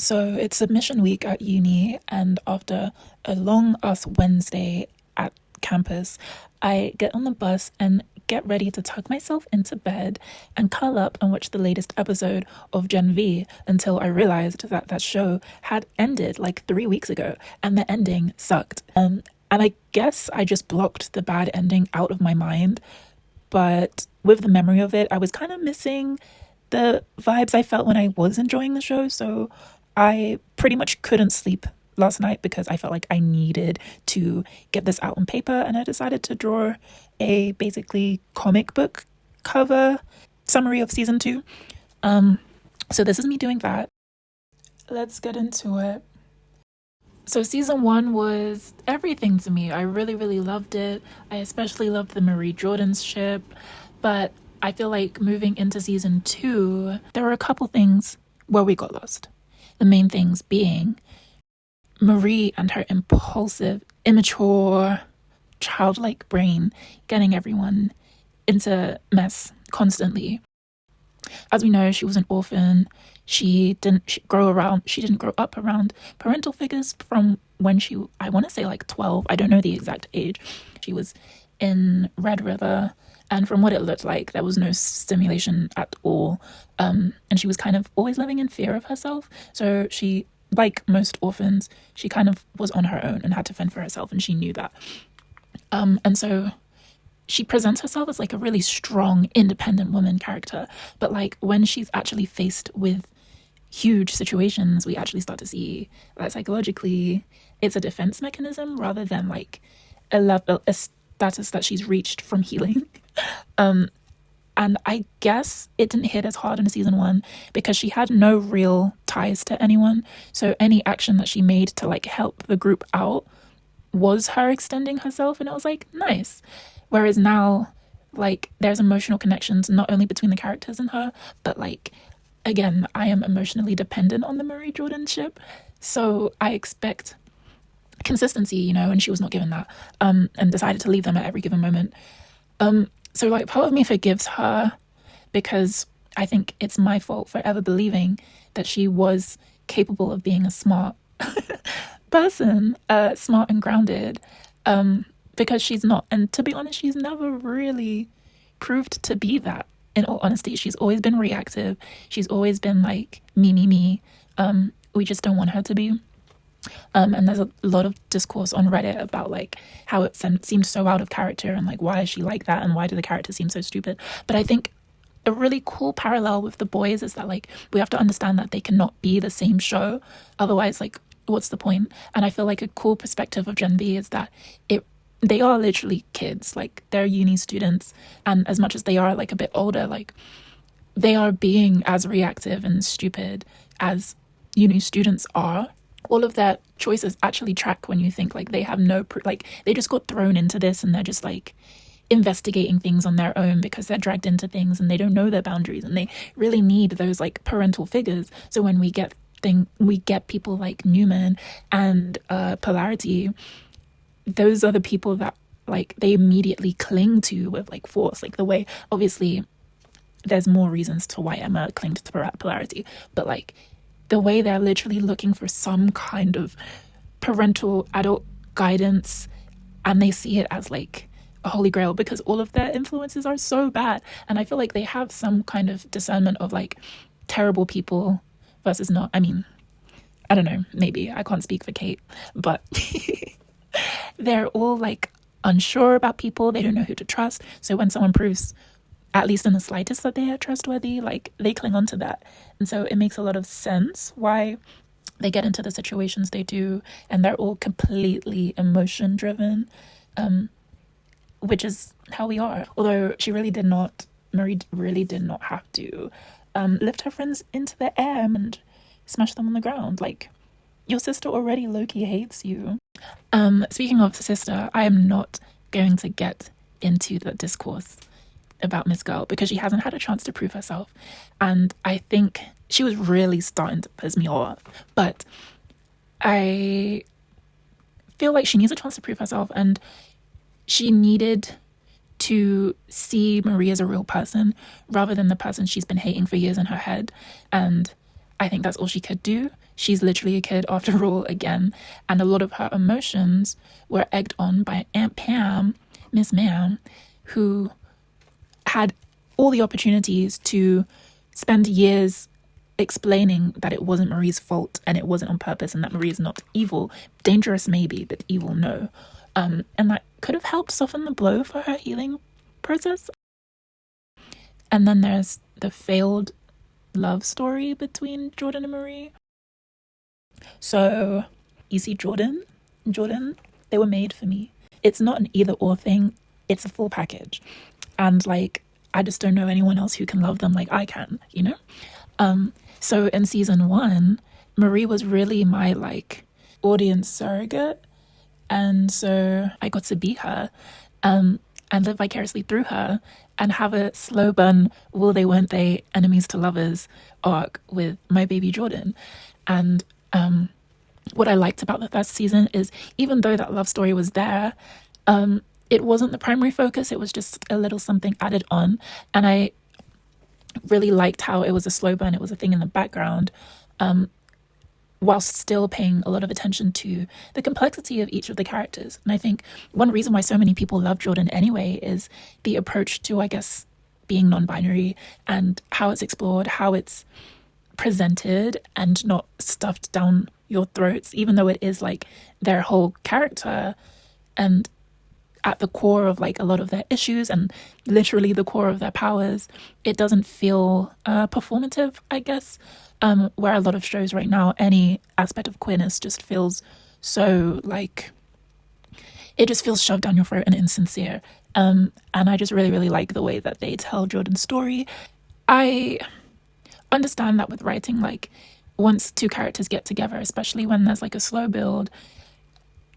So it's submission week at uni, and after a long ass Wednesday at campus, I get on the bus and get ready to tuck myself into bed and curl up and watch the latest episode of Gen V until I realized that that show had ended like 3 weeks ago and the ending sucked. And I guess I just blocked the bad ending out of my mind, but with the memory of it, I was kind of missing the vibes I felt when I was enjoying the show. So I pretty much couldn't sleep last night because I felt like I needed to get this out on paper. And I decided to draw a basically comic book cover summary of season two. So this is me doing that. Let's get into it. So season one was everything to me. I really, really loved it. I especially loved the Marie Jordan's ship. But I feel like moving into season two, there were a couple things where we got lost. The main things being Marie and her impulsive, immature, childlike brain getting everyone into mess constantly. As we know, she was an orphan. She didn't grow up around parental figures from when I want to say like 12. I don't know the exact age. She was in Red River, and from what it looked like, there was no stimulation at all. And she was kind of always living in fear of herself. So she, like most orphans, she kind of was on her own and had to fend for herself, and she knew that. And so she presents herself as like a really strong, independent woman character. But like when she's actually faced with huge situations, we actually start to see that psychologically it's a defense mechanism rather than like a status that she's reached from healing. And I guess it didn't hit as hard in season one because she had no real ties to anyone. So any action that she made to like help the group out was her extending herself, and it was like nice. Whereas now, like there's emotional connections not only between the characters and her, but like again, I am emotionally dependent on the Marie Jordan ship. So I expect consistency, and she was not given that, and decided to leave them at every given moment. So like part of me forgives her because I think it's my fault for ever believing that she was capable of being a smart person, smart and grounded, because she's not. And to be honest, she's never really proved to be that. In all honesty, she's always been reactive. She's always been like me, me, me. We just don't want her to be. And there's a lot of discourse on Reddit about like how it seems so out of character and like why is she like that and why do the characters seem so stupid. But I think a really cool parallel with the boys is that like we have to understand that they cannot be the same show. Otherwise, like what's the point? And I feel like a cool perspective of Gen V is that they are literally kids, like they're uni students, and as much as they are like a bit older, like they are being as reactive and stupid as uni students are. All of their choices actually track when you think like they have like they just got thrown into this and they're just like investigating things on their own because they're dragged into things and they don't know their boundaries, and they really need those like parental figures. So when we get people like Newman and Polarity, those are the people that like they immediately cling to with like force. Like the way, obviously there's more reasons to why Emma clinged to Polarity, but like the way they're literally looking for some kind of parental adult guidance, and they see it as like a holy grail because all of their influences are so bad. And I feel like they have some kind of discernment of like terrible people versus not. I mean, I don't know, maybe I can't speak for Kate, but they're all like unsure about people. They don't know who to trust. So when someone proves, at least in the slightest, that they are trustworthy, like they cling on to that. And so it makes a lot of sense why they get into the situations they do, and they're all completely emotion driven, which is how we are. Although Marie really did not have to lift her friends into the air and smash them on the ground. Like, your sister already low-key hates you. Speaking of sister, I am not going to get into the discourse about Miss Girl because she hasn't had a chance to prove herself. And I think she was really starting to piss me off. But I feel like she needs a chance to prove herself, and she needed to see Marie as a real person rather than the person she's been hating for years in her head. And I think that's all she could do. She's literally a kid after all again. And a lot of her emotions were egged on by Aunt Pam, Miss Ma'am, who had all the opportunities to spend years explaining that it wasn't Marie's fault and it wasn't on purpose and that Marie is not evil. Dangerous maybe, but evil no. And that could have helped soften the blow for her healing process. And then there's the failed love story between Jordan and Marie. So you see Jordan, they were made for me. It's not an either or thing, it's a full package. And like, I just don't know anyone else who can love them like I can, you know? So in season 1, Marie was really my like audience surrogate. And so I got to be her and live vicariously through her and have a slow burn, will they, won't they, enemies to lovers arc with my baby Jordan. And what I liked about the first season is even though that love story was there, it wasn't the primary focus. It was just a little something added on. And I really liked how it was a slow burn. It was a thing in the background, whilst still paying a lot of attention to the complexity of each of the characters. And I think one reason why so many people love Jordan anyway is the approach to, I guess, being non-binary and how it's explored, how it's presented and not stuffed down your throats, even though it is like their whole character and at the core of like a lot of their issues and literally the core of their powers. It doesn't feel performative, I guess, where a lot of shows right now, any aspect of queerness just feels so like, it just feels shoved down your throat and insincere. And I just really, really like the way that they tell Jordan's story. I understand that with writing, like once two characters get together, especially when there's like a slow build,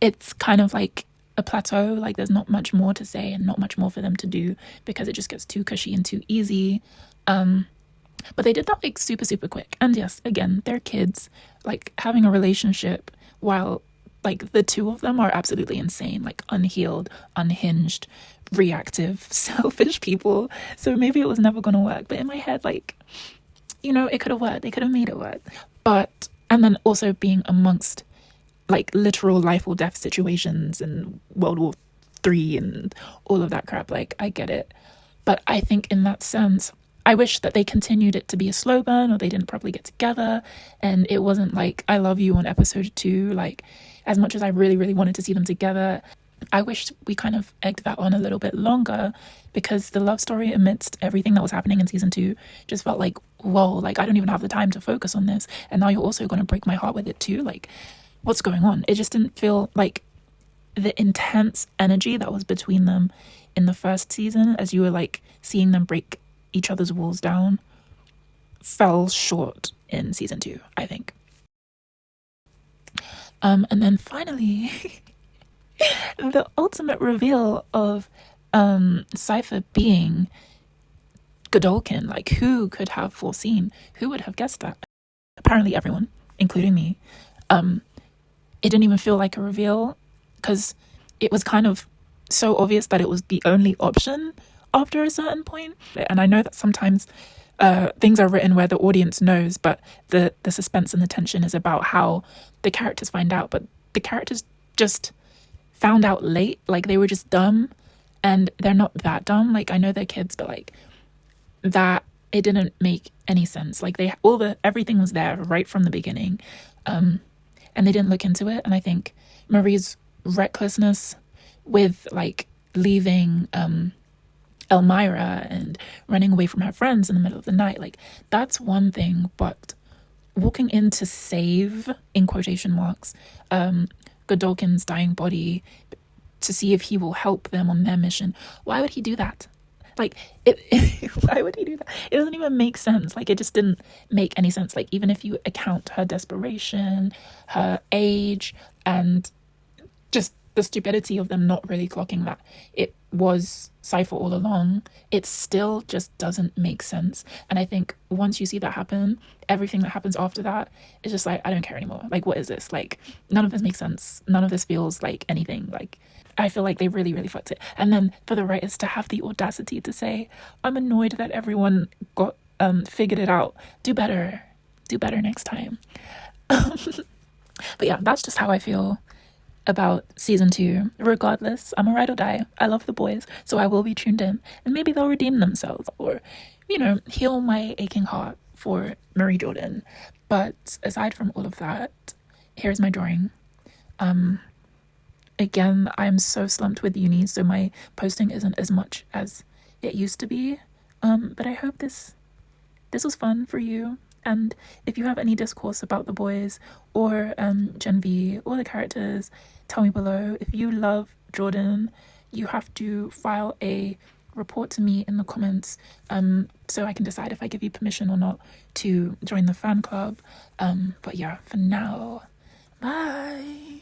it's kind of like a plateau. Like there's not much more to say and not much more for them to do because it just gets too cushy and too easy. But they did that like super, super quick. And yes, again, they're kids, like having a relationship while like the two of them are absolutely insane, like unhealed, unhinged, reactive, selfish people. So maybe it was never going to work. But in my head, like, you know, it could have worked. They could have made it work. But, and then also being amongst like literal life or death situations and World War III and all of that crap. Like, I get it. But I think in that sense, I wish that they continued it to be a slow burn or they didn't properly get together. And it wasn't like, I love you on episode 2. Like, as much as I really, really wanted to see them together, I wish we kind of egged that on a little bit longer because the love story amidst everything that was happening in season 2 just felt like, whoa, like I don't even have the time to focus on this. And now you're also going to break my heart with it too. Like, what's going on? It just didn't feel like the intense energy that was between them in the first season, as you were like seeing them break each other's walls down, fell short in season 2, I think. And then finally, the ultimate reveal of Cypher being Godolkin. Like, who could have foreseen? Who would have guessed that? Apparently everyone, including me. It didn't even feel like a reveal because it was kind of so obvious that it was the only option after a certain point. And I know that sometimes things are written where the audience knows, but the suspense and the tension is about how the characters find out. But the characters just found out late, like they were just dumb, and they're not that dumb. Like, I know they're kids, but like that, it didn't make any sense. Like everything was there right from the beginning, and they didn't look into it. And I think Marie's recklessness with like leaving Elmira and running away from her friends in the middle of the night, like that's one thing, but walking in to save, in quotation marks, Godolkin's dying body to see if he will help them on their mission. Why would he do that? Like, why would he do that? It doesn't even make sense. Like, it just didn't make any sense. Like, even if you account her desperation, her age, and just the stupidity of them not really clocking that it was Cypher all along, it still just doesn't make sense. And I think once you see that happen, everything that happens after that is just like, I don't care anymore. Like, what is this? Like, none of this makes sense. None of this feels like anything. Like, I feel like they really, really fucked it. And then for the writers to have the audacity to say, I'm annoyed that everyone got figured it out. Do better. do better next time. But yeah, that's just how I feel about season 2. Regardless, I'm a ride or die. I love the boys, so I will be tuned in, and maybe they'll redeem themselves or, heal my aching heart for Marie Jordan. But aside from all of that, here's my drawing. Again, I'm so slumped with uni, so my posting isn't as much as it used to be. But I hope this was fun for you. And if you have any discourse about the boys or Gen V or the characters, tell me below. If you love Jordan, you have to file a report to me in the comments so I can decide if I give you permission or not to join the fan club. But yeah, for now, bye.